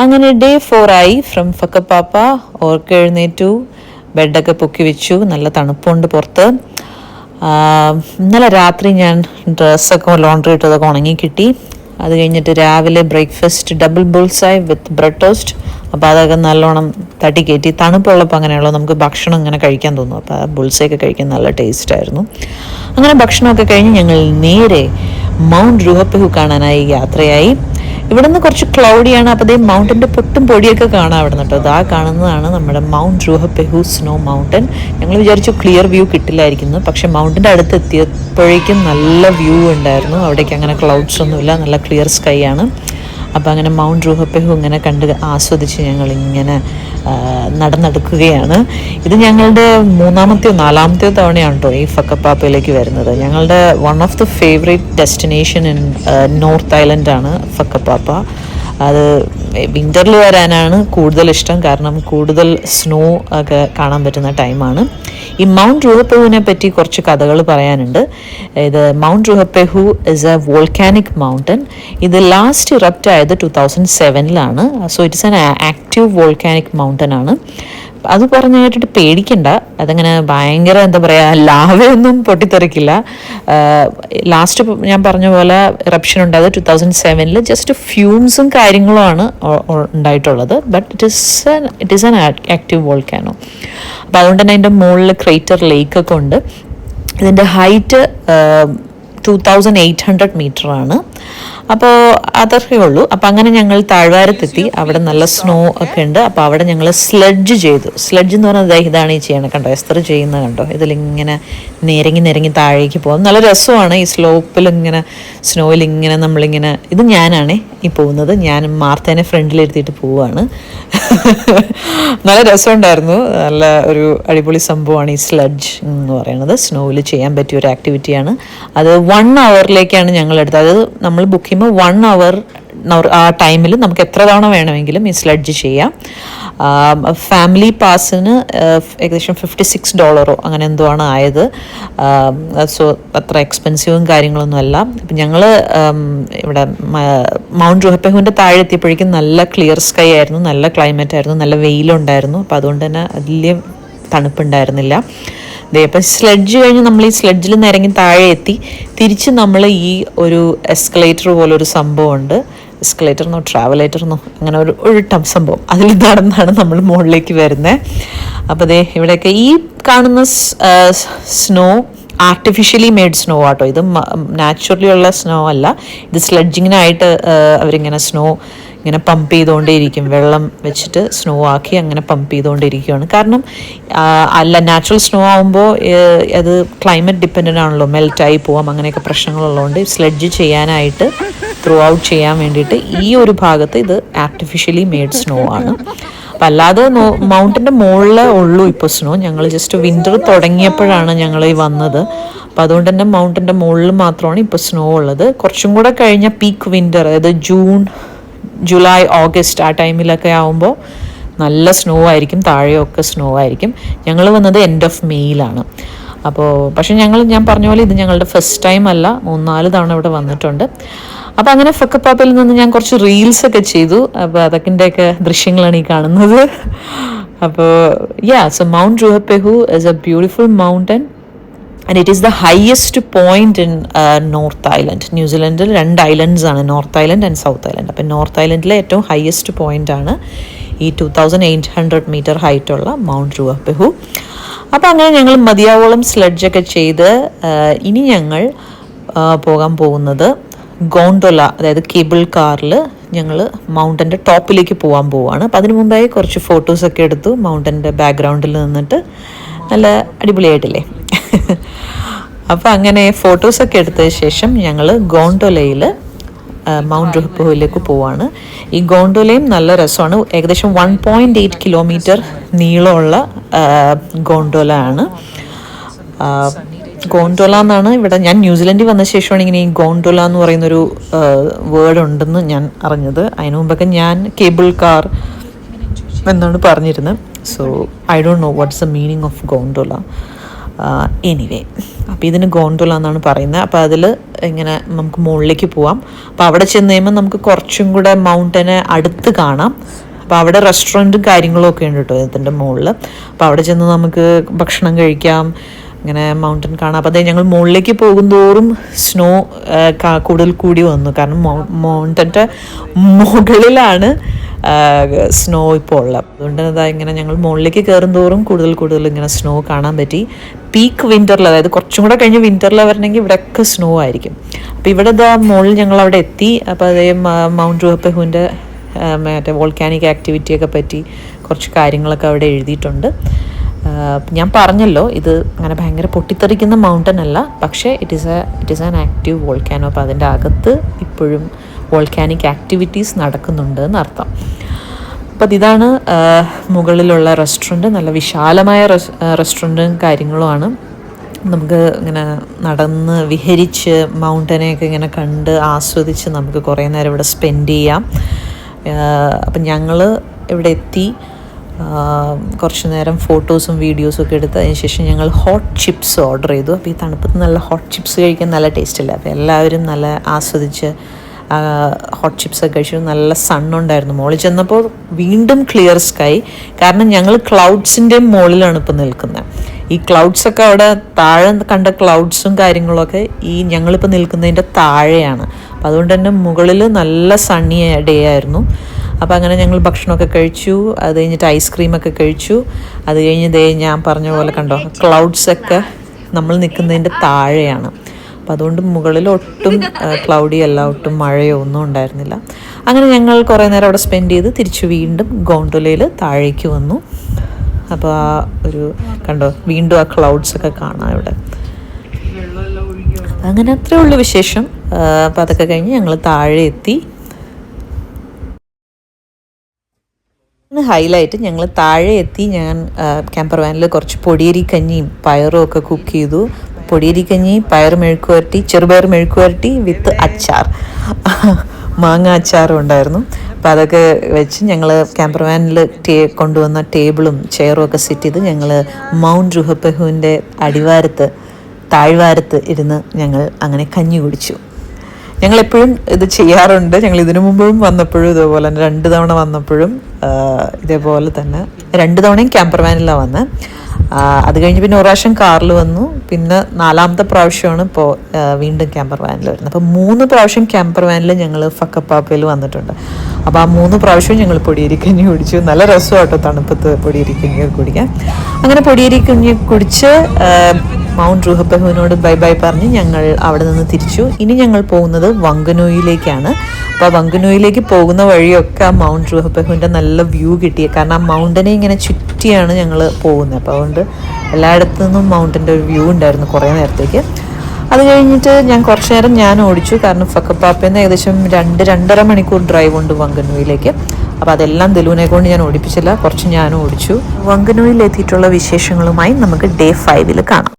അങ്ങനെ ഡേ 4 ആയി ഫ്രം ഫക്കപ്പാപ്പ. ഓർക്ക് എഴുന്നേറ്റു, ബെഡൊക്കെ പൊക്കി വെച്ചു. നല്ല തണുപ്പുണ്ട് പുറത്ത്. ഇന്നലെ രാത്രി ഞാൻ ഡ്രസ്സൊക്കെ ലോണ്ടറി ഇട്ടതൊക്കെ ഉണങ്ങി കിട്ടി. അത് കഴിഞ്ഞിട്ട് രാവിലെ breakfast double bull's eye with bread toast. അപ്പോൾ അതൊക്കെ നല്ലോണം തട്ടി കയറ്റി. തണുപ്പുള്ളപ്പോൾ അങ്ങനെയുള്ളൂ നമുക്ക് ഭക്ഷണം ഇങ്ങനെ കഴിക്കാൻ തോന്നും. അപ്പോൾ ആ ബുൾസയൊക്കെ കഴിക്കാൻ നല്ല ടേസ്റ്റായിരുന്നു. അങ്ങനെ ഭക്ഷണമൊക്കെ കഴിഞ്ഞ് ഞങ്ങൾ നേരെ മൗണ്ട് റുഹപ്പെഹു കാണാനായി യാത്രയായി. ഇവിടെ നിന്ന് കുറച്ച് ക്ലൗഡിയാണ്. അപ്പോൾ അതേ മൗണ്ടൻ്റെ പൊട്ടും പൊടിയൊക്കെ കാണാം അവിടെ നിന്ന് കേട്ടോ. ആ കാണുന്നതാണ് നമ്മുടെ മൗണ്ട് റുഹപ്പെഹു സ്നോ മൗണ്ടൻ. ഞങ്ങൾ വിചാരിച്ചു ക്ലിയർ വ്യൂ കിട്ടില്ലായിരിക്കുന്നു, പക്ഷെ മൗണ്ടിൻ്റെ അടുത്ത് എത്തിയപ്പോഴേക്കും നല്ല വ്യൂ ഉണ്ടായിരുന്നു. അവിടേക്ക് അങ്ങനെ ക്ലൗഡ്സ് ഒന്നുമില്ല, നല്ല ക്ലിയർ സ്കൈ ആണ്. അപ്പോൾ അങ്ങനെ മൗണ്ട് റുഹപ്പെഹു ഇങ്ങനെ കണ്ട് ആസ്വദിച്ച് ഞങ്ങളിങ്ങനെ നടന്നെടുക്കുകയാണ്. ഇത് ഞങ്ങളുടെ മൂന്നാമത്തെയോ നാലാമത്തെയോ തവണയാണ് കേട്ടോ ഈ ഫക്കപ്പാപ്പയിലേക്ക് വരുന്നത്. ഞങ്ങളുടെ one of the favourite destination in north ഐലൻഡാണ് ഫക്കപ്പാപ്പ. അത് വിൻ്ററിൽ വരാനാണ് കൂടുതൽ ഇഷ്ടം, കാരണം കൂടുതൽ സ്നോ ഒക്കെ കാണാൻ പറ്റുന്ന ടൈമാണ്. ഈ മൗണ്ട് റുഹപ്പെഹുവിനെ പറ്റി കുറച്ച് കഥകൾ പറയാനുണ്ട്. ഇത് mount Ruapehu is a volcanic mountain. ഇത് ലാസ്റ്റ് ഇറപ്റ്റ് ആയത് 2007 so it's an active volcanic mountain ആണ്. അത് പറഞ്ഞു കേട്ടിട്ട് പേടിക്കണ്ട, അതങ്ങനെ ഭയങ്കര എന്താ പറയുക ലാവയൊന്നും പൊട്ടിത്തെറിക്കില്ല. ലാസ്റ്റ് ഞാൻ പറഞ്ഞ പോലെ ഇറപ്ഷൻ ഉണ്ടായത് 2007. ജസ്റ്റ് ഫ്യൂംസും കാര്യങ്ങളുമാണ് ഉണ്ടായിട്ടുള്ളത്. But it is an active volcano. അപ്പോൾ അതുകൊണ്ട് തന്നെ അതിൻ്റെ മുകളിൽ ക്രേറ്റർ ലേക്കൊക്കെ ഉണ്ട്. ഇതിൻ്റെ ഹൈറ്റ് 2800 മീറ്ററാണ്. അപ്പോൾ അതൊക്കെ ഉള്ളൂ. അപ്പോൾ അങ്ങനെ ഞങ്ങൾ താഴ്വാരത്തെത്തി. അവിടെ നല്ല സ്നോ ഒക്കെ ഉണ്ട്. അപ്പോൾ അവിടെ ഞങ്ങൾ സ്ലെഡ്ജ് ചെയ്തു. സ്ലെഡ്ജ് എന്ന് പറഞ്ഞാൽ ഇതാണ് ഈ ചെയ്യണം കണ്ടോ, എസ്തർ ചെയ്യുന്നത് കണ്ടോ. ഇതിലിങ്ങനെ നിരങ്ങി താഴേക്ക് പോകും. നല്ല രസമാണ് ഈ സ്ലോപ്പിൽ ഇങ്ങനെ സ്നോയിൽ ഇങ്ങനെ നമ്മളിങ്ങനെ. ഇത് ഞാനാണേ ഈ പോകുന്നത്. ഞാൻ മാർത്തേനെ ഫ്രണ്ടിലിരുത്തിയിട്ട് പോവുകയാണ്. നല്ല രസമുണ്ടായിരുന്നു. നല്ല ഒരു അടിപൊളി സംഭവമാണ് ഈ സ്ലെഡ്ജ് എന്ന് പറയുന്നത്. സ്നോയിൽ ചെയ്യാൻ പറ്റിയ ഒരു ആക്ടിവിറ്റിയാണ്. അത് 1 അവറിലേക്കാണ് ഞങ്ങൾ എടുത്തത്. അതായത് നമ്മൾ ബുക്ക് ചെയ്യുമ്പോൾ 1 അവർ ആ ടൈമിൽ നമുക്ക് എത്ര തവണ വേണമെങ്കിലും ഈ സ്ലെഡ്ജ് ചെയ്യാം. ഫാമിലി പാസിന് ഏകദേശം $56 അങ്ങനെ എന്തോ ആണ് ആയത്. സോ അത്ര എക്സ്പെൻസീവും കാര്യങ്ങളൊന്നും അല്ല. അപ്പം ഞങ്ങൾ ഇവിടെ മൗണ്ട് റുഹപ്പെഹുവിൻ്റെ താഴെ എത്തിയപ്പോഴേക്കും നല്ല ക്ലിയർ സ്കൈ ആയിരുന്നു, നല്ല ക്ലൈമറ്റ് ആയിരുന്നു, നല്ല വെയിലുണ്ടായിരുന്നു. അപ്പോൾ അതുകൊണ്ട് തന്നെ വലിയ തണുപ്പുണ്ടായിരുന്നില്ല. അപ്പം സ്ലെഡ്ജ് കഴിഞ്ഞ് നമ്മൾ ഈ സ്ലെഡ്ജിൽ നിന്ന് ഇറങ്ങി താഴെ എത്തി. തിരിച്ച് നമ്മൾ ഈ ഒരു എസ്കലേറ്റർ പോലൊരു സംഭവമുണ്ട്. എസ്കലേറ്ററിനോ ട്രാവലേറ്ററിനോ അങ്ങനെ ഒരു സംഭവം, അതിൽ നടന്നാണ് നമ്മൾ മുകളിലേക്ക് വരുന്നത്. അപ്പോൾ ദേ ഇവിടെയൊക്കെ ഈ കാണുന്ന സ്നോ ആർട്ടിഫിഷ്യലി മെയ്ഡ് സ്നോ ആട്ടോ. ഇത് നാച്ചുറലി ഉള്ള സ്നോ അല്ല. ഇത് സ്ലെഡ്ജിങ്ങിനായിട്ട് അവരിങ്ങനെ സ്നോ ഇങ്ങനെ പമ്പ് ചെയ്തുകൊണ്ടേയിരിക്കും. വെള്ളം വെച്ചിട്ട് സ്നോ ആക്കി അങ്ങനെ പമ്പ് ചെയ്തുകൊണ്ടിരിക്കുകയാണ്. കാരണം അല്ല നാച്ചുറൽ സ്നോ ആകുമ്പോൾ അത് ക്ലൈമറ്റ് ഡിപ്പെൻഡൻ്റ് ആണല്ലോ, മെൽറ്റായി പോവാം, അങ്ങനെയൊക്കെ പ്രശ്നങ്ങളുള്ളതുകൊണ്ട് സ്ലെഡ്ജ് ചെയ്യാനായിട്ട് ത്രൂ ഔട്ട് ചെയ്യാൻ വേണ്ടിയിട്ട് ഈ ഒരു ഭാഗത്ത് ഇത് ആർട്ടിഫിഷ്യലി മെയ്ഡ് സ്നോ ആണ്. അപ്പം അല്ലാതെ മൗണ്ടിൻ്റെ മുകളിലേ ഉള്ളൂ ഇപ്പോൾ സ്നോ. ഞങ്ങൾ ജസ്റ്റ് വിൻ്റർ തുടങ്ങിയപ്പോഴാണ് ഞങ്ങൾ ഈ വന്നത്. അപ്പോൾ അതുകൊണ്ട് തന്നെ മൗണ്ടിൻ്റെ മുകളിൽ മാത്രമാണ് ഇപ്പോൾ സ്നോ ഉള്ളത്. കുറച്ചും കൂടെ കഴിഞ്ഞ പീക്ക് വിൻ്റർ, അതായത് ജൂൺ ജൂലൈ ഓഗസ്റ്റ് ആ ടൈമിലൊക്കെ ആകുമ്പോൾ നല്ല സ്നോ ആയിരിക്കും, താഴെയൊക്കെ സ്നോ ആയിരിക്കും. ഞങ്ങൾ വന്നത് എൻഡ് ഓഫ് മെയ്യിലാണ്. അപ്പോൾ പക്ഷേ ഞാൻ പറഞ്ഞ പോലെ ഇത് ഞങ്ങളുടെ ഫസ്റ്റ് ടൈം അല്ല, 3-4 തവണ ഇവിടെ വന്നിട്ടുണ്ട്. അപ്പോൾ അങ്ങനെ ഫക്കപ്പാപ്പയിൽ നിന്ന് ഞാൻ കുറച്ച് റീൽസൊക്കെ ചെയ്തു. അപ്പോൾ അതൊക്കെയൊക്കെ ദൃശ്യങ്ങളാണ് ഈ കാണുന്നത്. അപ്പോൾ so mount Ruapehu is a beautiful mountain and it is the highest point in North Island. ന്യൂസിലൻഡിൽ 2 ഐലൻഡ്സ് ആണ്, north island and south island. അപ്പോൾ നോർത്ത് ഐലൻഡിലെ ഏറ്റവും ഹയസ്റ്റ് പോയിന്റ് ആണ് ഈ 2800 മീറ്റർ ഹൈറ്റുള്ള മൗണ്ട് റുഹപ്പെഹു. അപ്പോൾ അങ്ങനെ ഞങ്ങൾ മതിയാവോളം സ്ലെഡ്ജൊക്കെ ചെയ്ത് ഇനി ഞങ്ങൾ പോകാൻ പോകുന്നത് ഗോണ്ടോല, അതായത് കേബിൾ കാറിൽ ഞങ്ങൾ മൗണ്ടൻ്റെ ടോപ്പിലേക്ക് പോകാൻ പോവുകയാണ്. അപ്പോൾ അതിന് മുമ്പായി കുറച്ച് ഫോട്ടോസൊക്കെ എടുത്തു. മൗണ്ടൻ്റെ ബാക്ക്ഗ്രൗണ്ടിൽ നിന്നിട്ട് നല്ല അടിപൊളിയായിട്ടില്ലേ. അപ്പോൾ അങ്ങനെ ഫോട്ടോസൊക്കെ എടുത്തതിന് ശേഷം ഞങ്ങൾ ഗോണ്ടോലയിൽ മൗണ്ട് റുഹപ്പെഹുവിലേക്ക് പോവാണ്. ഈ ഗോണ്ടോലയും നല്ല രസമാണ്. ഏകദേശം 1.8 കിലോമീറ്റർ നീളമുള്ള ഗോണ്ടോല ആണ്. ഗോണ്ടോല എന്നാണ് ഇവിടെ, ഞാൻ ന്യൂസിലൻഡിൽ വന്ന ശേഷമാണ് ഇങ്ങനെ ഈ ഗോണ്ടോല എന്ന് പറയുന്നൊരു വേർഡ് ഉണ്ടെന്ന് ഞാൻ അറിഞ്ഞത്. അതിനു മുമ്പൊക്കെ ഞാൻ കേബിൾ കാർ എന്നാണ് പറഞ്ഞിരുന്നത്. So I don't know what's the meaning of gondola. Anyway, അപ്പോൾ ഇതിന് ഗോണ്ടോല എന്നാണ് പറയുന്നത്. അപ്പോൾ അതിൽ ഇങ്ങനെ നമുക്ക് മുകളിലേക്ക് പോവാം. അപ്പോൾ അവിടെ ചെന്ന് കഴിയുമ്പോൾ നമുക്ക് കുറച്ചും കൂടെ മൗണ്ടനെ അടുത്ത് കാണാം. അപ്പോൾ അവിടെ റെസ്റ്റോറൻറ്റും കാര്യങ്ങളും ഒക്കെ ഉണ്ട് കേട്ടോ ഇതിൻ്റെ മുകളിൽ. അപ്പോൾ അവിടെ ചെന്ന് നമുക്ക് ഭക്ഷണം കഴിക്കാം, ഇങ്ങനെ മൗണ്ടൻ കാണാം. അപ്പോൾ അതേ ഞങ്ങൾ മുകളിലേക്ക് പോകുന്തോറും സ്നോ കൂടുതൽ കൂടി വന്നു. കാരണം മൗണ്ടൻ്റെ മുകളിലാണ് സ്നോ ഇപ്പോൾ ഉള്ളത്. അതുകൊണ്ട് അതാ ഇങ്ങനെ ഞങ്ങൾ മുകളിലേക്ക് കയറുന്തോറും കൂടുതൽ ഇങ്ങനെ സ്നോ കാണാൻ പറ്റി. പീക്ക് വിൻ്ററിൽ, അതായത് കുറച്ചും കൂടെ കഴിഞ്ഞ് വിൻ്ററിൽ വരണമെങ്കിൽ ഇവിടെയൊക്കെ സ്നോ ആയിരിക്കും. അപ്പോൾ ഇവിടെ ഇതാ മുകളിൽ ഞങ്ങൾ അവിടെ എത്തി. അപ്പോൾ അതേ മൗണ്ട് റുഹപെഹുവിൻ്റെ മറ്റേ വോൾക്കാനിക് ആക്ടിവിറ്റിയൊക്കെ പറ്റി കുറച്ച് കാര്യങ്ങളൊക്കെ അവിടെ എഴുതിയിട്ടുണ്ട്. ഞാൻ പറഞ്ഞല്ലോ ഇത് അങ്ങനെ ഭയങ്കര പൊട്ടിത്തെറിക്കുന്ന മൗണ്ടൻ അല്ല, പക്ഷേ it is an active volcano. അപ്പോൾ അതിൻ്റെ അകത്ത് ഇപ്പോഴും വോൾക്കാനിക് ആക്ടിവിറ്റീസ് നടക്കുന്നുണ്ട് എന്നർത്ഥം. അപ്പോൾ ഇതാണ് മുകളിലുള്ള റെസ്റ്റോറൻറ്റ്. നല്ല വിശാലമായ റെസ്റ്റോറൻറ്റും കാര്യങ്ങളുമാണ്. നമുക്ക് ഇങ്ങനെ നടന്ന് വിഹരിച്ച് മൗണ്ടനെയൊക്കെ ഇങ്ങനെ കണ്ട് ആസ്വദിച്ച് നമുക്ക് കുറേ നേരം ഇവിടെ സ്പെൻഡ് ചെയ്യാം. അപ്പം ഞങ്ങൾ ഇവിടെ എത്തി കുറച്ച് നേരം ഫോട്ടോസും വീഡിയോസും ഒക്കെ എടുത്ത് അതിന് ശേഷം ഞങ്ങൾ ഹോട്ട് ചിപ്സ് ഓർഡർ ചെയ്തു. അപ്പോൾ ഈ തണുപ്പത്ത് നല്ല ഹോട്ട് ചിപ്സ് കഴിക്കാൻ നല്ല ടേസ്റ്റില്ല. അപ്പോൾ എല്ലാവരും നല്ല ആസ്വദിച്ച് ഹോട്ട് ചിപ്സൊക്കെ കഴിച്ചു. നല്ല സണ്ണുണ്ടായിരുന്നു. മുകളിൽ ചെന്നപ്പോൾ വീണ്ടും ക്ലിയർ സ്കൈ. കാരണം ഞങ്ങൾ ക്ലൗഡ്സിൻ്റെ മുകളിലാണ് ഇപ്പോൾ നിൽക്കുന്നത്. ഈ ക്ലൗഡ്സൊക്കെ അവിടെ താഴെ കണ്ട ക്ലൗഡ്സും കാര്യങ്ങളൊക്കെ ഈ ഞങ്ങളിപ്പോൾ നിൽക്കുന്നതിൻ്റെ താഴെയാണ്. അപ്പോൾ അതുകൊണ്ട് തന്നെ മുകളിൽ നല്ല സണ്ണി ഡേ ആയിരുന്നു. അപ്പോൾ അങ്ങനെ ഞങ്ങൾ ഭക്ഷണമൊക്കെ കഴിച്ചു. അത് കഴിഞ്ഞിട്ട് ഐസ്ക്രീമൊക്കെ കഴിച്ചു. അത് കഴിഞ്ഞ് ഞാൻ പറഞ്ഞ പോലെ കണ്ടോ ക്ലൗഡ്സൊക്കെ നമ്മൾ നിൽക്കുന്നതിൻ്റെ താഴെയാണ്. അപ്പോൾ അതുകൊണ്ട് മുകളിൽ ഒട്ടും ക്ലൗഡി അല്ല, ഒട്ടും മഴയോ ഒന്നും ഉണ്ടായിരുന്നില്ല. അങ്ങനെ ഞങ്ങൾ കുറേ നേരം അവിടെ സ്പെൻഡ് ചെയ്ത് തിരിച്ചു വീണ്ടും ഗോണ്ടോലയിൽ താഴേക്ക് വന്നു. അപ്പോൾ ആ ഒരു കണ്ടോ വീണ്ടും ആ ക്ലൗഡ്സൊക്കെ കാണാം ഇവിടെ. അങ്ങനെ അത്രേ ഉള്ളൂ വിശേഷം. അപ്പോൾ അതൊക്കെ കഴിഞ്ഞ് ഞങ്ങൾ താഴെ എത്തി. ഹൈലൈറ്റ് ഞങ്ങൾ താഴെ എത്തി. ഞാൻ ക്യാമ്പർ വാനിൽ കുറച്ച് പൊടിയരി കഞ്ഞിയും പയറും ഒക്കെ കുക്ക് ചെയ്തു. പൊടിയരി കഞ്ഞി, പയർ മെഴുക്കുവരട്ടി, ചെറുപയർ മെഴുക്കുവരട്ടി വിത്ത് അച്ചാർ, മാങ്ങ അച്ചാറും ഉണ്ടായിരുന്നു. അപ്പോൾ അതൊക്കെ വെച്ച് ഞങ്ങൾ ക്യാമ്പർ വാനിൽ കൊണ്ടുവന്ന ടേബിളും ചെയറും ഒക്കെ സെറ്റ് ചെയ്ത് ഞങ്ങൾ മൗണ്ട് റുഹപെഹുവിൻ്റെ താഴ്വാരത്ത് ഇരുന്ന് ഞങ്ങൾ അങ്ങനെ കഞ്ഞി കുടിച്ചു. ഞങ്ങളെപ്പോഴും ഇത് ചെയ്യാറുണ്ട്. ഞങ്ങൾ ഇതിനു മുമ്പും വന്നപ്പോഴും ഇതേപോലെ തന്നെ 2 തവണ വന്നപ്പോഴും ഇതേപോലെ തന്നെ 2 തവണയും ക്യാമ്പർ വാനിലാണ് വന്നത്. അത് കഴിഞ്ഞ് പിന്നെ ഒരു പ്രാവശ്യം കാറിൽ വന്നു. പിന്നെ 4ാമത്തെ പ്രാവശ്യമാണ് ഇപ്പോൾ വീണ്ടും ക്യാമ്പർ വാനിൽ വരുന്നത്. അപ്പോൾ 3 പ്രാവശ്യം ക്യാമ്പർ വാനിൽ ഞങ്ങൾ ഫക്കപ്പാപ്പയിൽ വന്നിട്ടുണ്ട്. അപ്പോൾ ആ 3 പ്രാവശ്യവും ഞങ്ങൾ പൊടിയരിക്കഞ്ഞി കുടിച്ചു. നല്ല രസമാട്ടോ തണുപ്പത്ത് പൊടിയരിക്കഞ്ഞി കുടിക്കാൻ. അങ്ങനെ പൊടിയരിക്കഞ്ഞി കുടിച്ച് മൗണ്ട് റുഹപെഹുവിനോട് ബൈ ബൈ പറഞ്ഞ് ഞങ്ങൾ അവിടെ നിന്ന് തിരിച്ചു. ഇനി ഞങ്ങൾ പോകുന്നത് വങ്കനോയിലേക്കാണ്. അപ്പോൾ വങ്കനോയിലേക്ക് പോകുന്ന വഴിയൊക്കെ ആ മൗണ്ട് റുഹപെഹുവിൻ്റെ നല്ല വ്യൂ കിട്ടി. കാരണം ആ മൗണ്ടനെ ഇങ്ങനെ ചുറ്റിയാണ് ഞങ്ങൾ പോകുന്നത്. അപ്പോൾ അതുകൊണ്ട് എല്ലായിടത്തു നിന്നും മൗണ്ടൻ്റെ ഒരു വ്യൂ ഉണ്ടായിരുന്നു കുറേ നേരത്തേക്ക്. അത് കഴിഞ്ഞിട്ട് ഞാൻ കുറച്ച് നേരം ഞാൻ ഓടിച്ചു. കാരണം ഫക്കപ്പാപ്പയിൽ നിന്ന് ഏകദേശം 2-2.5 മണിക്കൂർ ഡ്രൈവ് ഉണ്ട് വങ്കനോയിലേക്ക്. അപ്പോൾ അതെല്ലാം ദലൂനെ കൊണ്ട് ഞാൻ ഓടിപ്പിച്ചില്ല, കുറച്ച് ഞാനും ഓടിച്ചു. വങ്കനോയിൽ എത്തിയിട്ടുള്ള വിശേഷങ്ങളുമായി നമുക്ക് ഡേ 5 കാണാം.